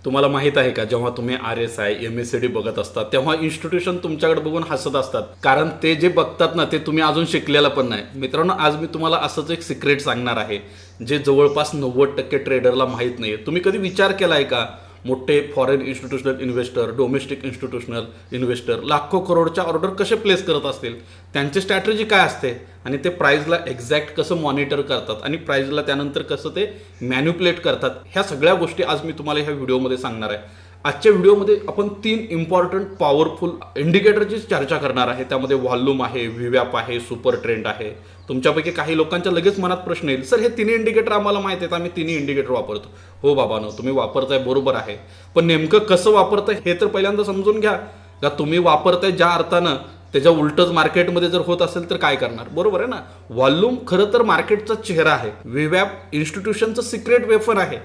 तुम्हाला माहित आहे का, जेव्हा तुम्ही RSI MACD बघत असतात तेव्हा इन्स्टिट्यूशन तुमच्याकडे बघून हसत असतात, कारण ते जे बघतात ना ते तुम्ही अजून शिकलेलं पण नाही. मित्रांनो, आज मी तुम्हाला असंच एक सिक्रेट सांगणार आहे जे जवळपास 90% ट्रेडरला माहीत नाही. तुम्ही कधी विचार केलाय का, मोठे foreign institutional investor, domestic institutional investor लाखो करोडच्या ऑर्डर कसे प्लेस करत असतील, त्यांची स्ट्रॅटेजी काय असते आणि ते प्राइसला एक्झॅक्ट कसं मॉनिटर करतात आणि प्राइसला त्यानंतर कसं ते मॅन्युप्युलेट करतात, ह्या सगळ्या गोष्टी आज मी तुम्हाला ह्या व्हिडिओमध्ये सांगणार आहे. आजच्या व्हिडिओमध्ये आपण 3 इम्पॉर्टंट पॉवरफुल इंडिकेटरची चर्चा करणार आहे. त्यामध्ये व्हॉल्यूम आहे, व्हीवॅप आहे, सुपर ट्रेंड आहे. तुमच्यापैकी काही लोकांच्या लगेच मनात प्रश्न येईल, सर हे 3 इंडिकेटर आम्हाला माहिती आहेत, आम्ही 3 इंडिकेटर वापरतो. हो बाबांनो, तुम्ही वापरताय बरोबर आहे, पण नेमकं कसं वापरताय हे तर पहिल्यांदा समजून घ्या. का तुम्ही वापरताय ज्या अर्थानं त्याच्या उलटच मार्केटमध्ये जर होत असेल तर काय करणार, बरोबर आहे ना. व्हॉल्यूम खरं तर मार्केटचा चेहरा आहे, व्हीवॅप इन्स्टिट्यूशनचं सिक्रेट वेफन आहे,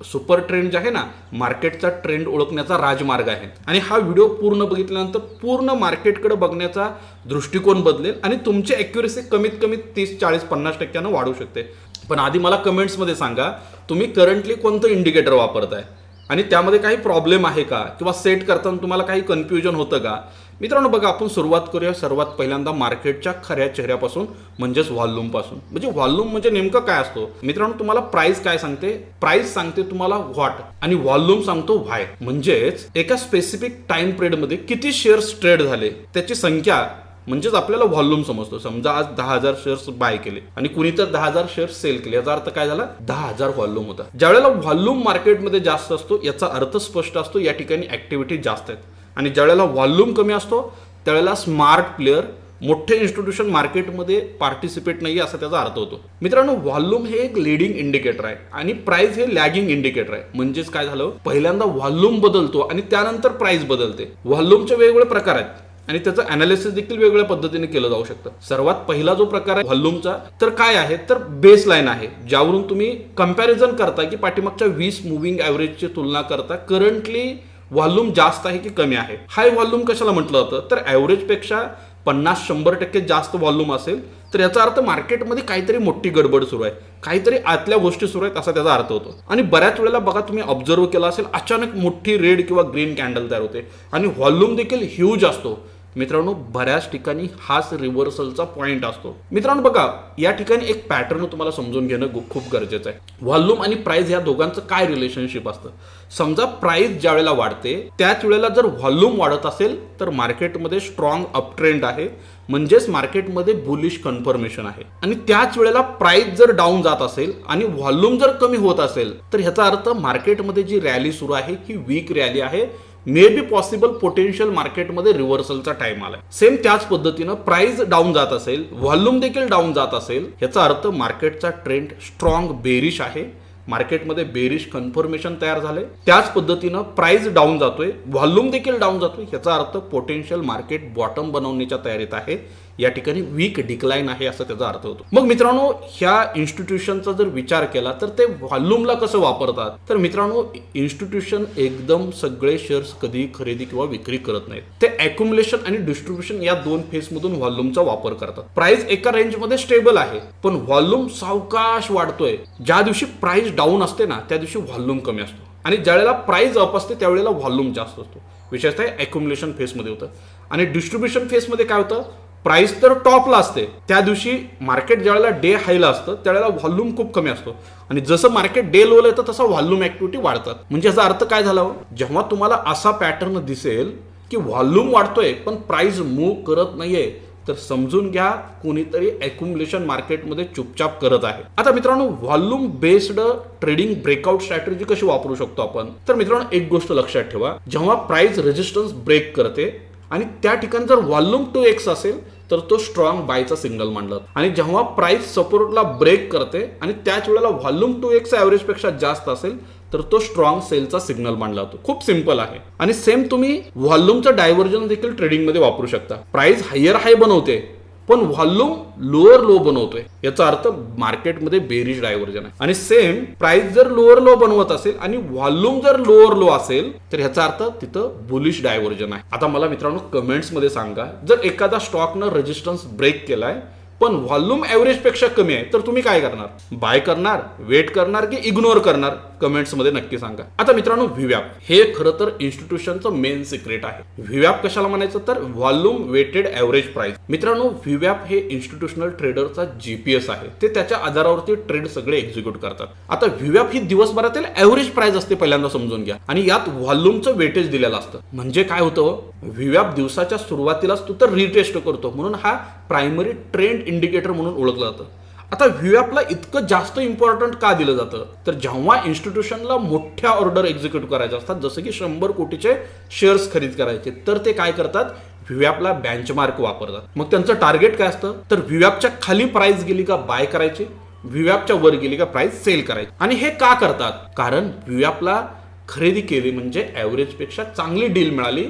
सुपर ट्रेंड जे आहे ना मार्केटचा ट्रेंड ओळखण्याचा राजमार्ग आहे. आणि हा व्हिडिओ पूर्ण बघितल्यानंतर पूर्ण मार्केटकडे बघण्याचा दृष्टिकोन बदलेल आणि तुमची ॲक्युरेसी कमीत कमी 30-40-50% वाढू शकते. पण आधी मला कमेंट्समध्ये सांगा, तुम्ही करंटली कोणतं इंडिकेटर वापरताय आणि त्यामध्ये काही प्रॉब्लेम आहे का, किंवा सेट करताना तुम्हाला काही कन्फ्युजन होतं का. मित्रांनो बघा, आपण सुरुवात करूया सर्वात पहिल्यांदा मार्केटच्या खऱ्या चेहऱ्यापासून, म्हणजेच व्हॉल्यूम पासून. म्हणजे व्हॉल्यूम म्हणजे नेमकं काय असतो. मित्रांनो, तुम्हाला प्राइस काय सांगते, प्राइस सांगते तुम्हाला व्हॉट आणि व्हॉल्यूम सांगतो व्हाय. म्हणजेच एका स्पेसिफिक टाइम पिरियडमध्ये किती शेअर्स ट्रेड झाले त्याची संख्या, म्हणजेच आपल्याला व्हॉल्यूम समजतो. समजा आज 10,000 शेअर्स बाय केले आणि कुणी तर 10,000 शेअर्स सेल केले, याचा अर्थ काय झाला, 10,000 व्हॉल्यूम होता. ज्यावेळेला व्हॉल्यूम मार्केटमध्ये जास्त असतो याचा अर्थ स्पष्ट असतो, या ठिकाणी ऍक्टिव्हिटी जास्त आहेत. आणि ज्यावेळेला व्हॉल्यूम कमी असतो त्यावेळेला स्मार्ट प्लेअर, मोठे इन्स्टिट्यूशन मार्केटमध्ये पार्टिसिपेट नाही असा त्याचा अर्थ होतो. मित्रांनो, व्हॉल्यूम हे एक लीडिंग इंडिकेटर आहे आणि प्राइस हे लॅगिंग इंडिकेटर आहे. म्हणजेच काय झालं, पहिल्यांदा व्हॉल्यूम बदलतो आणि त्यानंतर प्राइस बदलते. व्हॉल्यूमचे वेगवेगळे प्रकार आहेत आणि त्याचं अनालिसिस देखील वेगवेगळ्या पद्धतीने केलं जाऊ शकतं. सर्वात पहिला जो प्रकार आहे व्हॉल्यूमचा, तर काय आहे, तर बेस लाईन आहे, ज्यावरून तुम्ही कंपॅरिझन करता की पाठीमागच्या 20 मुव्हिंग ॲव्हरेजची तुलना करता करंटली व्हॉल्यूम जास्त आहे की कमी आहे. हाय व्हॉल्यूम कशाला म्हटलं जातं, तर ॲव्हरेजपेक्षा 50-100% जास्त व्हॉल्यूम असेल तर याचा अर्थ मार्केटमध्ये काहीतरी मोठी गडबड सुरू आहे, काहीतरी आतल्या गोष्टी सुरू आहेत असा त्याचा अर्थ होतो. आणि बऱ्याच वेळेला बघा, तुम्ही ऑब्झर्व केला असेल, अचानक मोठी रेड किंवा ग्रीन कॅन्डल तयार होते आणि व्हॉल्यूम देखील ह्यूज असतो. मित्रांनो, बऱ्याच ठिकाणी हाच रिव्हर्सलचा पॉईंट असतो. मित्रांनो बघा, या ठिकाणी एक पॅटर्न तुम्हाला समजून घेणं खूप गरजेचं आहे. व्हॉल्यूम आणि प्राइस या दोघांचं काय रिलेशनशिप असतं. समजा प्राइस ज्या वेळेला वाढते त्याच वेळेला जर व्हॉल्यूम वाढत असेल तर मार्केटमध्ये स्ट्रॉंग अपट्रेंड आहे, म्हणजेच मार्केटमध्ये बुलिश कन्फर्मेशन आहे. आणि त्याच वेळेला प्राइस जर डाऊन जात असेल आणि व्हॉल्यूम जर कमी होत असेल तर ह्याचा अर्थ मार्केटमध्ये जी रॅली सुरू आहे ही वीक रॅली आहे, मे बी पॉसिबल पोटेन्शियल मार्केटमध्ये रिव्हर्सलचा टाइम आलाय. सेम त्याच पद्धतीनं प्राइस डाऊन जात असेल, व्हॉल्यूम देखील डाऊन जात असेल, याचा अर्थ मार्केटचा ट्रेंड स्ट्रॉंग बेरिश आहे, मार्केटमध्ये बेरिश कन्फर्मेशन तयार झाले. त्याच पद्धतीनं प्राइस डाऊन जातोय, व्हॉल्यूम देखील डाऊन जातोय, याचा अर्थ पोटेन्शियल मार्केट बॉटम बनवण्याच्या तयारीत आहे, या ठिकाणी वीक डिक्लाइन आहे असा त्याचा अर्थ होतो. मग मित्रांनो, ह्या इन्स्टिट्यूशनचा जर विचार केला तर ते व्हॉल्यूमला कसं वापरतात, तर मित्रांनो, इन्स्टिट्यूशन एकदम सगळे शेअर्स कधी खरेदी किंवा विक्री करत नाहीत. ते ॲक्युम्युलेशन आणि डिस्ट्रीब्युशन या 2 फेजमधून व्हॉल्यूमचा वापर करतात. प्राइस एका रेंजमध्ये स्टेबल आहे पण व्हॉल्यूम सावकाश वाढतोय. ज्या दिवशी प्राइस डाऊन असते ना त्या दिवशी व्हॉल्यूम कमी असतो आणि ज्यावेळेला प्राइस अप असते त्यावेळेला व्हॉल्यूम जास्त असतो. विशेषतः ॲक्युम्युलेशन फेजमध्ये होतं. आणि डिस्ट्रीब्युशन फेजमध्ये काय होतं, प्राइस तर टॉपला असते त्या दिवशी मार्केट ज्यावेळेला डे हायला असतं त्यावेळेला व्हॉल्यूम खूप कमी असतो आणि जसं मार्केट डे लोला येतं तसं व्हॉल्यूम ऍक्टिव्हिटी वाढतात. म्हणजे याचा अर्थ काय झाला, जेव्हा तुम्हाला असा पॅटर्न दिसेल की व्हॉल्यूम वाढतोय पण प्राइस मूव्ह करत नाहीये तर समजून घ्या कोणीतरी ॲक्युम्युलेशन मार्केटमध्ये चुपचाप करत आहे. आता मित्रांनो, volume based trading breakout strategy कशी वापरू शकतो आपण, तर मित्रांनो एक गोष्ट लक्षात ठेवा, जेव्हा प्राइस रेजिस्टन्स ब्रेक करते आणि त्या ठिकाणी जर व्हॉल्यूम 2x असेल तर तो स्ट्रॉंग बायचा सिग्नल मानला जातो. आणि जेव्हा प्राइस सपोर्टला ब्रेक करते आणि त्याच वेळेला व्हॉल्यूम 2x ॲव्हरेजपेक्षा जास्त असेल तर तो स्ट्रॉंग सेलचा सिग्नल मानला जातो. खूप सिंपल आहे. आणि सेम तुम्ही व्हॉल्यूमचं डायव्हर्जन देखील ट्रेडिंगमध्ये वापरू शकता. प्राइस हायर हाय बनवते पण व्हॉल्यूम लोअर लो बनवतोय, याचा अर्थ मार्केटमध्ये बेरिश डायव्हर्जन आहे. आणि सेम प्राइस जर लोअर लो बनवत असेल आणि व्हॉल्यूम जर लोअर लो असेल तर ह्याचा अर्थ तिथं बुलिश डायव्हर्जन आहे. आता मला मित्रांनो कमेंट्समध्ये सांगा, जर एखादा स्टॉकनं रेजिस्टन्स ब्रेक केलाय पण व्हॉल्यूम ॲव्हरेज पेक्षा कमी आहे तर तुम्ही काय करणार, बाय करणार, वेट करणार की इग्नोर करणार. कमेंट्स मध्ये नक्की सांगा. आता मित्रांनो, व्हीवॅप हे खरं तर इन्स्टिट्यूशनचं मेन सिक्रेट आहे. व्हीवॅप कशाला म्हणायचं तर व्हॉल्यूम वेटेड ॲव्हरेज प्राइस. मित्रांनो, व्हीवॅप हे इन्स्टिट्यूशनल ट्रेडरचा जीपीएस आहे. ते त्याच्या आधारावरती ट्रेड सगळे एक्झिक्यूट करतात. आता व्हीवॅप ही दिवसभरातील ॲव्हरेज प्राइस असते, पहिल्यांदा समजून घ्या. आणि यात व्हॉल्यूमचं वेटेज दिलेलं असतं. म्हणजे काय होतं, व्हीवॅप दिवसाच्या सुरुवातीलाच तू तर रिटेस्ट करतो, म्हणून हा प्रायमरी ट्रेंड इंडिकेटर म्हणून ओळखलं जातं. आता व्हीवॅपला इतकं जास्त इम्पॉर्टंट का दिलं जातं तर जेव्हा इन्स्टिट्यूशनला मोठ्या ऑर्डर एक्झिक्यूट करायच्या असतात, जसं की 100 कोटीचे शेअर्स खरेदी करायचे, तर ते काय करतात, व्हीवॅपला बेंचमार्क वापरतात. मग त्यांचं टार्गेट काय असतं तर व्हीवॅपच्या खाली प्राइस गेली का बाय करायची, व्हीवॅपच्या वर गेली का प्राइस सेल करायची. आणि हे का करतात, कारण व्हीवॅपला खरेदी केली म्हणजे ॲव्हरेजपेक्षा चांगली डील मिळाली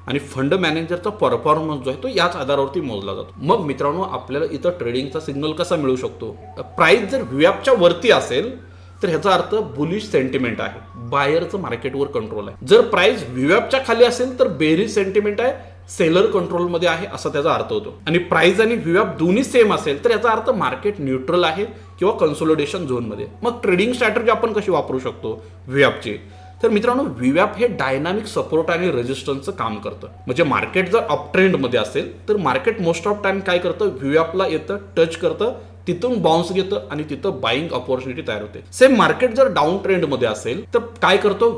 आणि फंड मॅनेजरचा परफॉर्मन्स जो आहे तो याच आधारावरती मोजला जातो. मग मित्रांनो, आपल्याला इथं ट्रेडिंगचा सिग्नल कसा मिळू शकतो, प्राइस जर व्हीवॅपच्या वरती असेल तर ह्याचा अर्थ बुलिश सेंटिमेंट आहे, बायरचं मार्केटवर कंट्रोल आहे. जर प्राइस व्हीवॅपच्या खाली असेल तर बेरिश सेंटिमेंट आहे, सेलर कंट्रोलमध्ये आहे, असा त्याचा अर्थ होतो. आणि प्राइस आणि व्हीवॅप दोन्ही सेम असेल तर याचा अर्थ मार्केट न्यूट्रल आहे किंवा कन्सोलिडेशन झोनमध्ये. मग ट्रेडिंग स्ट्रॅटेजी आपण कशी वापरू शकतो व्हीवॅपची, तर मित्रांनो, व्हीवॅप हे डायनामिक सपोर्ट आणि रेजिस्टन्सचं काम करतं. म्हणजे मार्केट जर अप ट्रेंडमध्ये असेल तर मार्केट मोस्ट ऑफ टाइम काय करतं, व्हीवॅपला येतं, टच करतं, तिथून बाउन्स घेतं आणि तिथं बाईंग ऑपॉर्च्युनिटी तयार होते. सेम मार्केट जर डाऊन ट्रेंडमध्ये असेल तर काय करतो,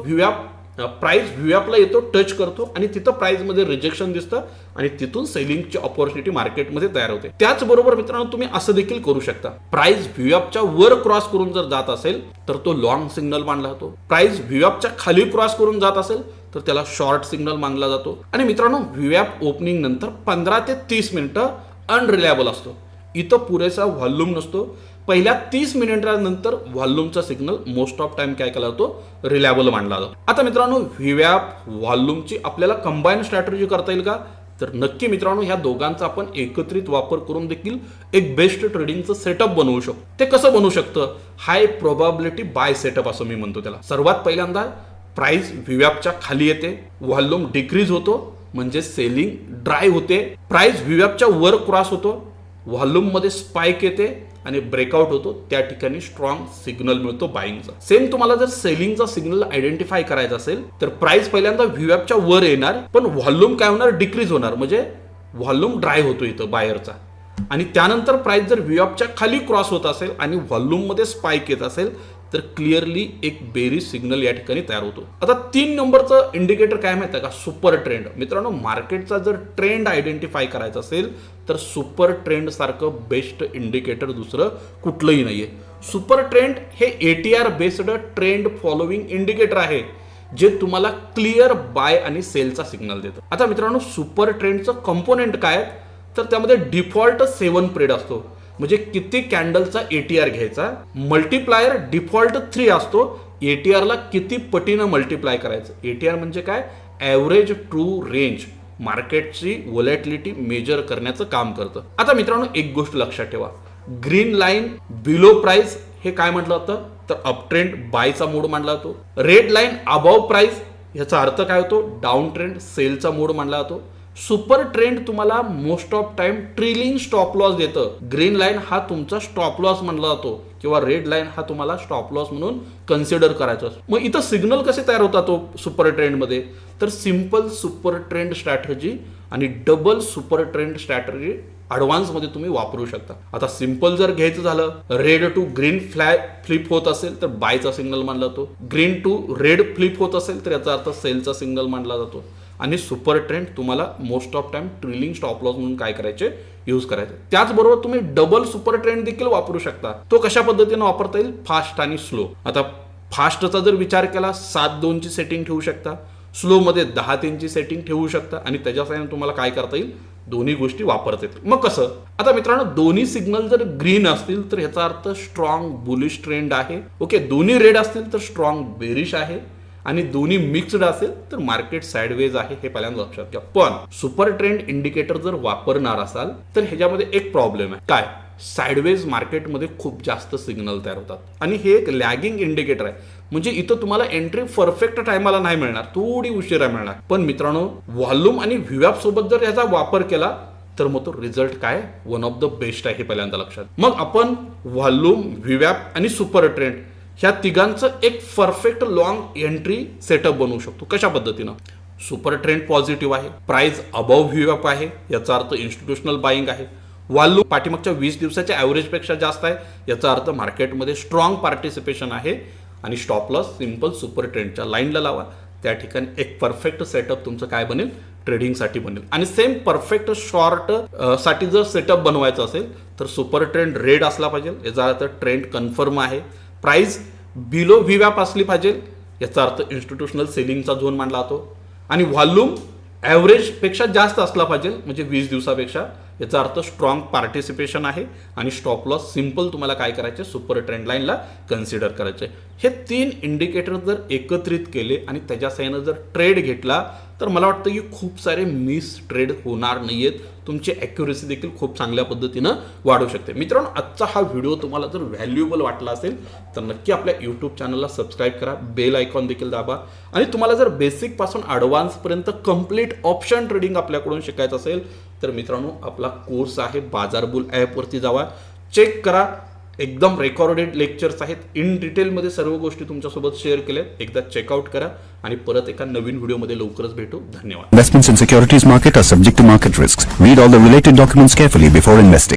प्राइस व्हीवॅपला येतो, टच करतो आणि तिथं प्राइसमध्ये रिजेक्शन दिसतं आणि तिथून सेलिंगची ऑपॉर्च्युनिटी मार्केटमध्ये तयार होते. त्याचबरोबर मित्रांनो, तुम्ही असं देखील करू शकता, प्राइस व्हीवॅपच्या वर क्रॉस करून जर जात असेल तर तो लॉंग सिग्नल मानला जातो. प्राइस व्हीवॅपच्या खाली क्रॉस करून जात असेल तर त्याला शॉर्ट सिग्नल मानला जातो. आणि मित्रांनो, व्हीवॅप ओपनिंग नंतर 15 ते 30 मिनिटं अनरिलायबल असतो. इथं पुरेसा व्हॉल्यूम नसतो. पहिल्या 30 मिनिटांनंतर व्हॉल्यूमचा सिग्नल मोस्ट ऑफ टाइम काय केला जातो, रिलायबल मानला जातो. आता मित्रांनो, व्हीवॅप व्हॉल्यूमची आपल्याला कंबाईन स्ट्रॅटेजी करता येईल का, तर नक्की मित्रांनो, ह्या दोघांचा आपण एकत्रित वापर करून देखील एक बेस्ट ट्रेडिंगचं सेटअप बनवू शकतो. ते कसं बनवू शकतं, हाय प्रोबॅबिलिटी बाय सेटअप असं मी म्हणतो त्याला. सर्वात पहिल्यांदा प्राइस व्हीवॅपच्या खाली येते, व्हॉल्यूम डिक्रीज होतो म्हणजे सेलिंग ड्राय होते. प्राइस व्हीवॅपच्या वर क्रॉस होतो, व्हॉल्यूम मध्ये स्पाइक येते आणि ब्रेकआउट होतो, त्या ठिकाणी स्ट्रॉंग सिग्नल मिळतो बाईंगचा. सेम तुम्हाला जर सेलिंगचा सिग्नल आयडेंटिफाय करायचा असेल तर प्राइस पहिल्यांदा व्हीवॅपच्या वर येणार, पण व्हॉल्यूम काय होणार, डिक्रीज होणार, म्हणजे व्हॉल्यूम ड्राय होतो इथं बायरचा. आणि त्यानंतर प्राइस जर व्हीवॅपच्या खाली क्रॉस होत असेल आणि व्हॉल्यूम मध्ये स्पाइक येत असेल तर क्लिअरली एक बेरिश सिग्नल या ठिकाणी तयार होतो. आता 3 नंबरचं इंडिकेटर काय माहिती आहे का, सुपर ट्रेंड. मित्रांनो, मार्केटचा जर ट्रेंड आयडेंटिफाय करायचा असेल तर सुपर ट्रेंड सारखं बेस्ट इंडिकेटर दुसरं कुठलंही नाहीये. सुपर ट्रेंड हे ATR based trend following indicator आहे, जे तुम्हाला क्लिअर बाय आणि सेलचा सिग्नल देतं. आता मित्रांनो, सुपर ट्रेंडचं कंपोनेंट काय तर त्यामध्ये डिफॉल्ट 7 प्रेड असतो, म्हणजे किती कॅन्डलचा ATR घ्यायचा, मल्टिप्लायर डिफॉल्ट 3 असतो, ATRला किती पटीनं मल्टिप्लाय करायचं. ATR म्हणजे काय, ॲव्हरेज ट्रू रेंज, मार्केटची व्होलॅटिलिटी मेजर करण्याचं काम करतं. आता मित्रांनो, एक गोष्ट लक्षात ठेवा, ग्रीन लाईन बिलो प्राइस हे काय म्हटलं जातं तर अप ट्रेंड बायचा मोड मानला जातो. रेड लाईन अबव प्राइस याचा अर्थ काय होतो, डाऊन ट्रेंड सेलचा मोड मानला जातो. सुपर ट्रेंड तुम्हाला most of time trailing stop loss देतं. ग्रीन लाईन हा तुमचा स्टॉप लॉस मानला जातो किंवा रेड लाईन हा तुम्हाला स्टॉप लॉस म्हणून कन्सिडर करायचा. मग इथं सिग्नल कसे तयार होतात तो सुपर ट्रेंडमध्ये, तर सिंपल सुपर ट्रेंड स्ट्रॅटेजी आणि डबल सुपर ट्रेंड स्ट्रॅटेजी ॲडव्हान्समध्ये तुम्ही वापरू शकता. आता सिंपल जर घ्यायचं झालं, रेड टू ग्रीन फ्लिप होत असेल तर बायचा सिग्नल मानला जातो, ग्रीन टू रेड फ्लिप होत असेल तर याचा अर्थ सेलचा सिग्नल मानला जातो. आणि सुपर ट्रेंड तुम्हाला most of time trailing stop loss म्हणून काय करायचे, यूज करायचे. त्याचबरोबर तुम्ही डबल सुपर ट्रेंड देखील वापरू शकता. तो कशा पद्धतीने वापरता येईल, फास्ट आणि स्लो. आता फास्टचा जर विचार केला 7-2 ची सेटिंग ठेवू शकता, स्लो मध्ये 10-3 ची सेटिंग ठेवू शकता आणि त्याच्यासाठी तुम्हाला काय करता येईल, दोन्ही गोष्टी वापरता येतील. मग कसं, आता मित्रांनो, दोन्ही सिग्नल जर ग्रीन असतील तर ह्याचा अर्थ स्ट्रॉंग बुलिश ट्रेंड आहे. ओके, दोन्ही रेड असतील तर स्ट्रॉंग बेरिश आहे आणि दोन्ही मिक्स्ड असेल तर मार्केट साइडवेज आहे, हे पहिल्यांदा लक्षात घ्या. पण सुपर ट्रेंड इंडिकेटर जर वापरणार असाल तर ह्याच्यामध्ये एक प्रॉब्लेम आहे. काय, साइडवेज मार्केटमध्ये खूप जास्त सिग्नल तयार होतात आणि हे एक लॅगिंग इंडिकेटर आहे. म्हणजे इथं तुम्हाला एंट्री परफेक्ट टायमाला नाही मिळणार, थोडी उशिरा मिळणार. पण मित्रांनो, व्हॉल्यूम आणि व्हीवॅप सोबत जर याचा वापर केला तर मग तो रिझल्ट काय, वन ऑफ द बेस्ट आहे, हे पहिल्यांदा लक्षात. मग आपण व्हॉल्यूम, व्हीवॅप आणि सुपर ट्रेंड ह्या तिघांचं एक परफेक्ट लॉंग एंट्री सेटअप बनवू शकतो. कशा पद्धतीनं? सुपर ट्रेंड पॉझिटिव्ह आहे, प्राइस अबव्ह व्ह्यूअप आहे, याचा अर्थ इन्स्टिट्यूशनल बाईंग आहे, व्हॉल्यूम पाठीमागच्या 20 दिवसाच्या ॲव्हरेजपेक्षा जास्त आहे, याचा अर्थ मार्केटमध्ये स्ट्रॉंग पार्टिसिपेशन आहे, आणि स्टॉप लॉस सिंपल सुपर ट्रेंडच्या लाईनला लावा. त्या ठिकाणी एक परफेक्ट सेटअप तुमचं काय बनेल? ट्रेडिंगसाठी बनेल. आणि सेम परफेक्ट शॉर्ट साठी जर सेटअप बनवायचं असेल तर सुपर ट्रेंड रेड असला पाहिजे, याचा अर्थ ट्रेंड कन्फर्म आहे, प्राइस बिलो व्हीवॅप असली पाहिजे, याचा अर्थ इन्स्टिट्यूशनल सेलिंगचा झोन मानला जातो, आणि व्हॉल्यूम ॲव्हरेजपेक्षा जास्त असला पाहिजे, म्हणजे 20 दिवसापेक्षा, याचा अर्थ स्ट्रॉंग पार्टिसिपेशन आहे, आणि स्टॉप लॉस सिंपल तुम्हाला काय करायचे? सुपर ट्रेंड लाईनला कन्सिडर करायचे. हे 3 इंडिकेटर जर एकत्रित केले आणि त्याच्या साहाय्यानं जर ट्रेड घेतला तर मला वाटतं की खूप सारे मिस ट्रेड होणार नाही आहेत, तुमची ॲक्युरेसी देखील खूप चांगल्या पद्धतीनं वाढू शकते. मित्रांनो, आजचा हा व्हिडिओ तुम्हाला जर व्हॅल्युएबल वाटला असेल तर नक्की आपल्या यूट्यूब चॅनलला सबस्क्राईब करा, बेल आयकॉन देखील दाबा, आणि तुम्हाला जर बेसिकपासून ॲडव्हान्सपर्यंत कंप्लीट ऑप्शन ट्रेडिंग आपल्याकडून शिकायचं असेल तर मित्रांनो, आपला कोर्स आहे बाजारबुल ॲपवरती जावा, चेक करा, एकदम रेकॉर्डेड लेक्चर्स आहेत, इन डिटेलमध्ये सर्व गोष्टी तुमच्यासोबत शेअर केल्यात. एकदा चेकआउट करा आणि परत एका नवीन व्हिडिओमध्ये लवकरच भेटू. धन्यवाद. Investments in securities market are subject to market risks. Read all the related documents carefully before investing.